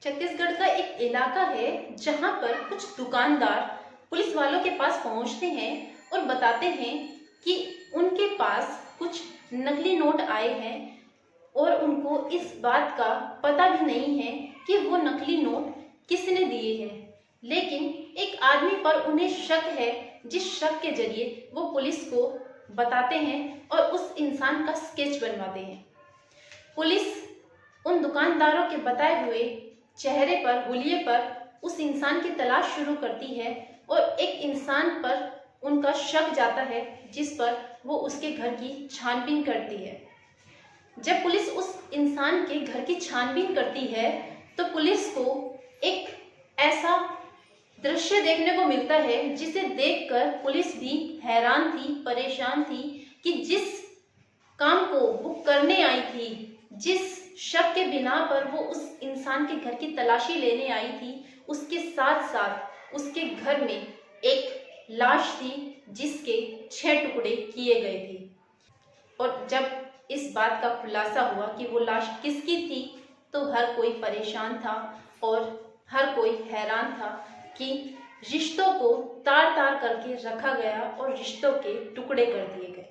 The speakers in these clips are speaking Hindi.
छत्तीसगढ़ का एक इलाका है जहां पर कुछ दुकानदार पुलिस वालों के पास पहुंचते हैं और बताते हैं कि उनके पास कुछ नकली नोट आए हैं और उनको इस बात का पता भी नहीं है कि वो नकली नोट किसने दिए हैं। लेकिन एक आदमी पर उन्हें शक है, जिस शक के जरिए वो पुलिस को बताते हैं और उस इंसान का स्केच बनवाते हैं। पुलिस उन दुकानदारों के बताए हुए चेहरे पर, हुलिये पर उस इंसान की तलाश शुरू करती है और एक इंसान पर उनका शक जाता है, जिस पर वो उसके घर की छानबीन करती है। जब पुलिस उस इंसान के घर की छानबीन करती है तो पुलिस को एक ऐसा दृश्य देखने को मिलता है जिसे देखकर पुलिस भी हैरान थी, परेशान थी कि जिस काम को वो करने आई थी, जिस शक के बिना पर वो उस इंसान के घर की तलाशी लेने आई थी, उसके साथ साथ उसके घर में एक लाश थी जिसके 6 टुकड़े किए गए थे। और जब इस बात का खुलासा हुआ कि वो लाश किसकी थी तो हर कोई परेशान था और हर कोई हैरान था कि रिश्तों को तार तार करके रखा गया और रिश्तों के टुकड़े कर दिए गए।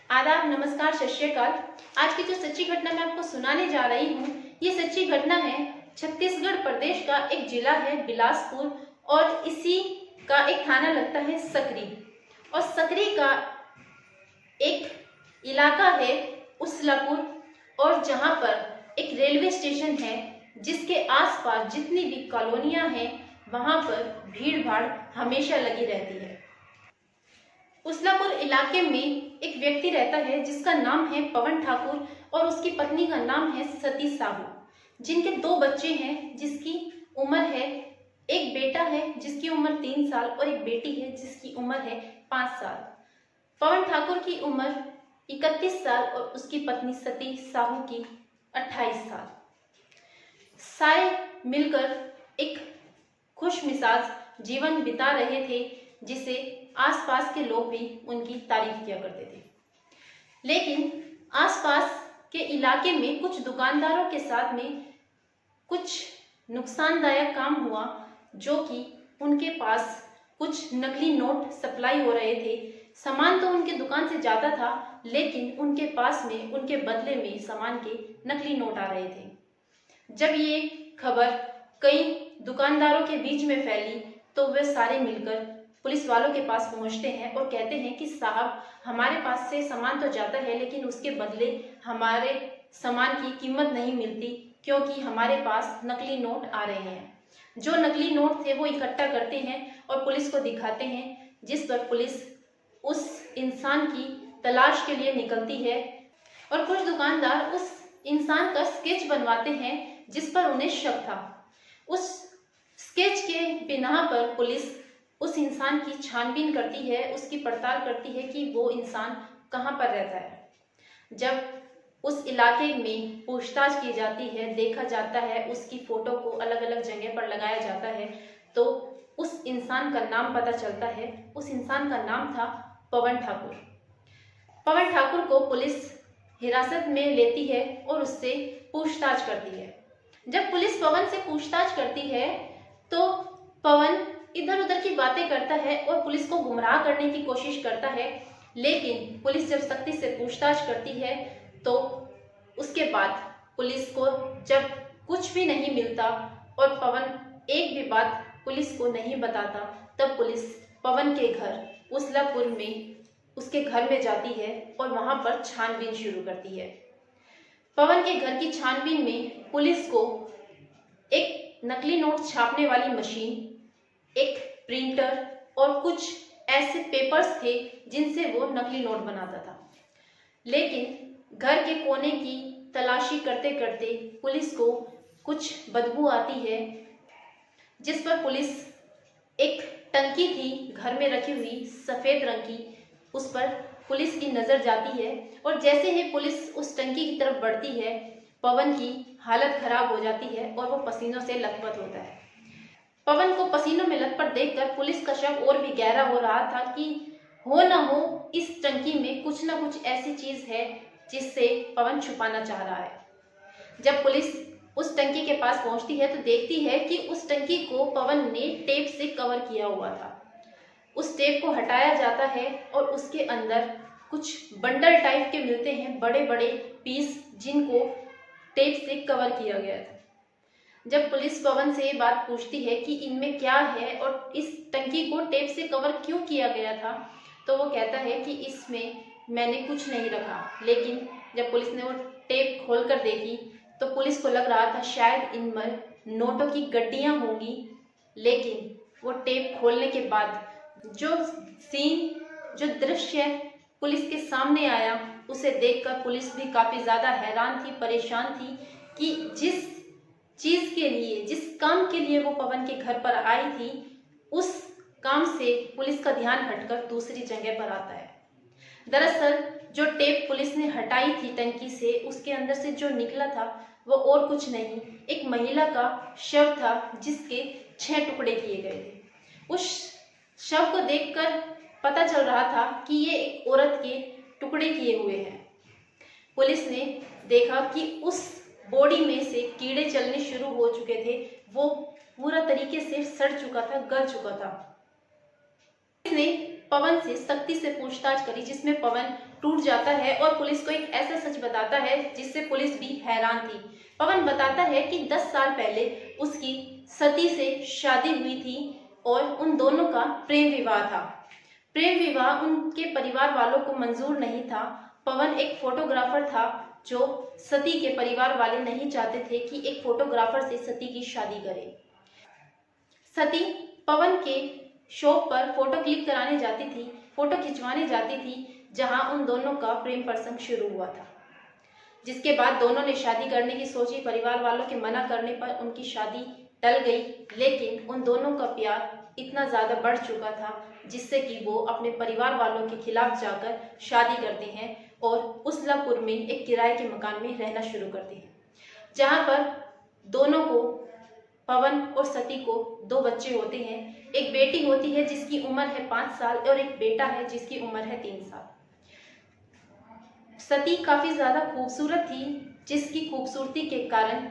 आदाब, नमस्कार, सत श्री अकाल। आज की जो सच्ची घटना मैं आपको सुनाने जा रही हूँ, ये सच्ची घटना है छत्तीसगढ़ प्रदेश का एक जिला है बिलासपुर और इसी का एक थाना लगता है सकरी। और सकरी का एक इलाका है उसलापुर और जहाँ पर एक रेलवे स्टेशन है जिसके आसपास जितनी भी कॉलोनियाँ हैं वहाँ पर भीड़ भाड़ हमेशा लगी रहती है। उसलापुर इलाके में एक व्यक्ति रहता है जिसका नाम है पवन ठाकुर और उसकी पत्नी का नाम है सती साहू, जिनके 2 बच्चे हैं जिसकी उम्र है, एक बेटा है जिसकी उम्र 3 साल और एक बेटी है जिसकी उम्र है 5 साल। पवन ठाकुर की उम्र 31 साल और उसकी पत्नी सती साहू की 28 साल। सारे मिलकर एक खुश मिजाज जीवन बिता रहे थे जिसे आसपास के लोग भी उनकी तारीफ किया करते थे। लेकिन आसपास के इलाके में कुछ दुकानदारों के साथ में कुछ नुकसानदायक काम हुआ, जो कि उनके पास कुछ नकली नोट सप्लाई हो रहे थे। सामान तो उनके दुकान से ज़्यादा था लेकिन उनके पास में उनके बदले में सामान के नकली नोट आ रहे थे। जब ये खबर कई दुकानदारों के बीच में फैली तो वे सारे मिलकर पुलिस वालों के पास पहुंचते हैं और कहते हैं कि साहब, हमारे पास से सामान तो जाता है लेकिन उसके बदले हमारे सामान की कीमत नहीं मिलती क्योंकि हमारे पास नकली नोट आ रहे हैं। जो नकली नोट थे वो इकट्ठा करते हैं और पुलिस को दिखाते हैं, जिस पर पुलिस उस इंसान की तलाश के लिए निकलती है और कुछ दुकानदार उस इंसान का स्केच बनवाते हैं जिस पर उन्हें शक था। उस स्केच के बिना पर पुलिस उस इंसान की छानबीन करती है, उसकी पड़ताल करती है कि वो इंसान कहाँ पर रहता है। जब उस इलाके में पूछताछ की जाती है, देखा जाता है, उसकी फ़ोटो को अलग अलग जगह पर लगाया जाता है तो उस इंसान का नाम पता चलता है। उस इंसान का नाम था पवन ठाकुर। पवन ठाकुर को पुलिस हिरासत में लेती है और उससे पूछताछ करती है। जब पुलिस पवन से पूछताछ करती है तो पवन इधर उधर की बातें करता है और पुलिस को गुमराह करने की कोशिश करता है। लेकिन पुलिस जब सख्ती से पूछताछ करती है तो उसके बाद पुलिस को जब कुछ भी नहीं मिलता और पवन एक भी बात पुलिस को नहीं बताता, तब पुलिस पवन के घर उसलापुर में उसके घर में जाती है और वहां पर छानबीन शुरू करती है। पवन के घर की छानबीन में पुलिस को एक नकली नोट छापने वाली मशीन, एक प्रिंटर और कुछ ऐसे पेपर्स थे जिनसे वो नकली नोट बनाता था। लेकिन घर के कोने की तलाशी करते करते पुलिस को कुछ बदबू आती है, जिस पर पुलिस एक टंकी थी घर में रखी हुई सफ़ेद रंग की, उस पर पुलिस की नज़र जाती है और जैसे ही पुलिस उस टंकी की तरफ बढ़ती है पवन की हालत खराब हो जाती है और वो पसीनों से लथपथ होता है। पवन को पसीनों में लथपथ देखकर पुलिस का शक और भी गहरा हो रहा था कि हो ना हो इस टंकी में कुछ ना कुछ ऐसी चीज़ है जिससे पवन छुपाना चाह रहा है। जब पुलिस उस टंकी के पास पहुंचती है तो देखती है कि उस टंकी को पवन ने टेप से कवर किया हुआ था। उस टेप को हटाया जाता है और उसके अंदर कुछ बंडल टाइप के मिलते हैं, बड़े बड़े पीस, जिनको टेप से कवर किया गया था। जब पुलिस पवन से ये बात पूछती है कि इनमें क्या है और इस टंकी को टेप से कवर क्यों किया गया था, तो वो कहता है कि इसमें मैंने कुछ नहीं रखा। लेकिन जब पुलिस ने वो टेप खोलकर देखी तो पुलिस को लग रहा था शायद इनमें नोटों की गड्डियां होंगी। लेकिन वो टेप खोलने के बाद जो सीन, जो दृश्य पुलिस के सामने आया, उसे देखकर पुलिस भी काफी ज्यादा हैरान थी, परेशान थी कि जिस चीज के लिए, जिस काम के लिए वो पवन के घर पर आई थी, उस काम से पुलिस का ध्यान हटकर दूसरी जगह पर आता है। दरअसल जो टेप पुलिस ने हटाई थी टंकी से, उसके अंदर से जो निकला था वो और कुछ नहीं, एक महिला का शव था जिसके 6 टुकड़े किए गए थे। उस शव को देखकर पता चल रहा था कि ये एक औरत के टुकड़े किए हुए हैं। पुलिस ने देखा कि उस बॉडी में से कीड़े चलने शुरू हो चुके थे, वो पूरा तरीके से सड़ चुका था, गल चुका था। पुलिस ने पवन से सख्ती से पूछताछ करी, जिसमें पवन टूट जाता है और पुलिस को एक ऐसा सच बताता है जिससे पुलिस भी हैरान थी। पवन बताता है कि 10 साल पहले उसकी सती से शादी हुई थी और उन दोनों का प्रेम विवाह था। प्रेम विवाह उनके परिवार वालों को मंजूर नहीं था। पवन एक फोटोग्राफर था जो सती के परिवार वाले नहीं चाहते थे कि एक फोटोग्राफर से सती की शादी करे। सती पवन के शॉप पर फोटो क्लिक कराने जाती थी, फोटो खिंचवाने जाती थी, जहां उन दोनों का प्रेम प्रसंग शुरू हुआ था। जिसके बाद दोनों ने शादी करने की सोची। परिवार वालों के मना करने पर उनकी शादी टल गई, लेकिन उन दोनों का प्यार इतना ज्यादा बढ़ चुका था जिससे कि वो अपने परिवार वालों के खिलाफ जाकर शादी करते हैं और उसलापुर में एक किराए के मकान में रहना शुरू करते हैं, जहां पर दोनों को, पवन और सती को, 2 बच्चे होते हैं। एक बेटी होती है जिसकी उम्र है 5 साल और एक बेटा है जिसकी उम्र है 3 साल। सती काफी ज्यादा खूबसूरत थी, जिसकी खूबसूरती के कारण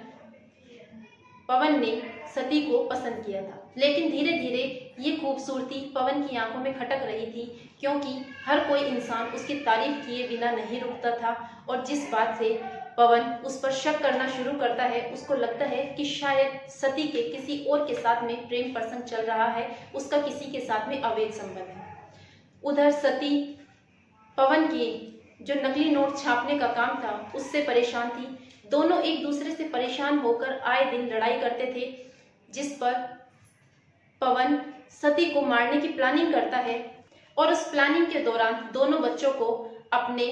पवन ने सती को पसंद किया था। लेकिन धीरे धीरे ये खूबसूरती पवन की आंखों में खटक रही थी, क्योंकि हर कोई इंसान उसकी तारीफ किए बिना नहीं रुकता था। और जिस बात से पवन उस पर शक करना शुरू करता है, उसको लगता है कि शायद सती के किसी और के साथ में प्रेम प्रसंग चल रहा है, उसका किसी के साथ में अवैध संबंध है। उधर सती पवन की जो नकली नोट छापने का काम था उससे परेशान थी। दोनों एक दूसरे से परेशान होकर आए दिन लड़ाई करते थे, जिस पर पवन सती को मारने की प्लानिंग करता है और उस प्लानिंग के दौरान दोनों बच्चों को अपने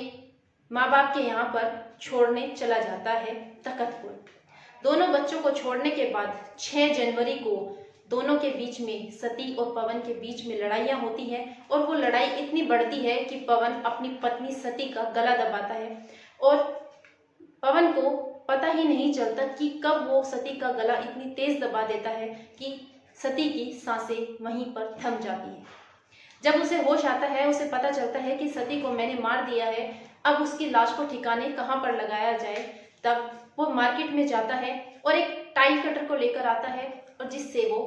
माँ बाप के यहाँ पर छोड़ने चला जाता है तखतपुर। दोनों बच्चों को छोड़ने के बाद 6 जनवरी को दोनों के बीच में, सती और पवन के बीच में लड़ाइयाँ होती हैं और वो लड़ाई इतनी बढ़ती है कि पवन अपनी पत्नी सती का गला दबाता है और पवन को पता ही नहीं चलता कि कब वो सती का गला इतनी तेज दबा देता है कि सती की सांसें वहीं पर थम जाती हैं। जब उसे होश आता है, उसे पता चलता है कि सती को मैंने मार दिया है, अब उसकी लाश को ठिकाने कहाँ पर लगाया जाए। तब वो मार्केट में जाता है और एक टाइल कटर को लेकर आता है और जिससे वो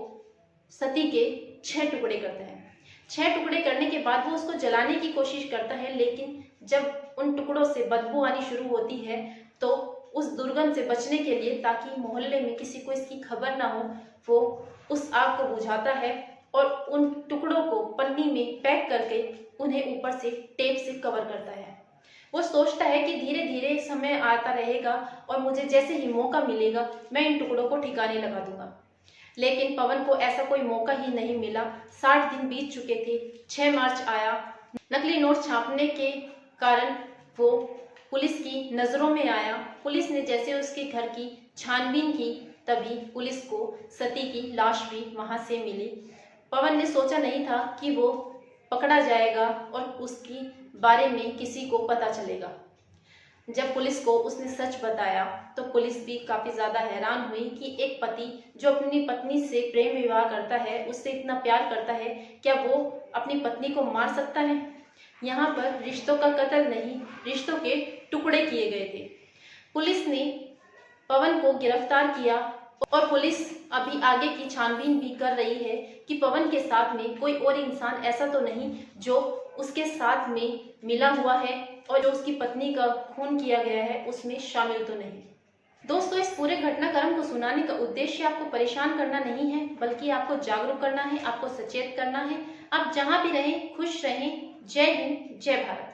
सती के 6 टुकड़े करता है। 6 टुकड़े करने के बाद वो उसको जलाने की कोशिश करता है, लेकिन जब उन टुकड़ों से बदबू आनी शुरू होती है तो उस दुर्गंध से बचने के लिए, ताकि मोहल्ले में किसी को इसकी खबर ना हो, वो उस आग को बुझाता है और उन टुकड़ों को पन्नी में पैक करके उन्हें ऊपर से टेप से कवर करता है। वो सोचता है कि धीरे धीरे समय आता रहेगा और मुझे जैसे ही मौका मिलेगा मैं इन टुकड़ों को ठिकाने लगा दूंगा। लेकिन पवन को ऐसा कोई मौका ही नहीं मिला। 60 दिन बीत चुके थे। 6 मार्च आया। नकली नोट छापने के कारण वो पुलिस की नजरों में आया। पुलिस ने जैसे उसके घर की छानबीन की, तभी पुलिस को सती की लाश भी वहां से मिली। पवन ने सोचा नहीं था कि वो पकड़ा जाएगा और उसकी बारे में किसी को पता चलेगा। जब पुलिस को उसने सच बताया तो पुलिस भी काफी ज्यादा हैरान हुई कि एक पति जो अपनी पत्नी से प्रेम विवाह करता है, उससे इतना प्यार करता है, क्या वो अपनी पत्नी को मार सकता है। यहाँ पर रिश्तों का कत्ल नहीं, रिश्तों के टुकड़े किए गए थे। पुलिस ने पवन को गिरफ्तार किया और पुलिस अभी आगे की छानबीन भी कर रही है कि पवन के साथ में कोई और इंसान ऐसा तो नहीं जो उसके साथ में मिला हुआ है और जो उसकी पत्नी का खून किया गया है उसमें शामिल तो नहीं। दोस्तों, इस पूरे घटनाक्रम को सुनाने का उद्देश्य आपको परेशान करना नहीं है, बल्कि आपको जागरूक करना है, आपको सचेत करना है। आप जहां भी रहें खुश रहें। जय हिंद, जय भारत।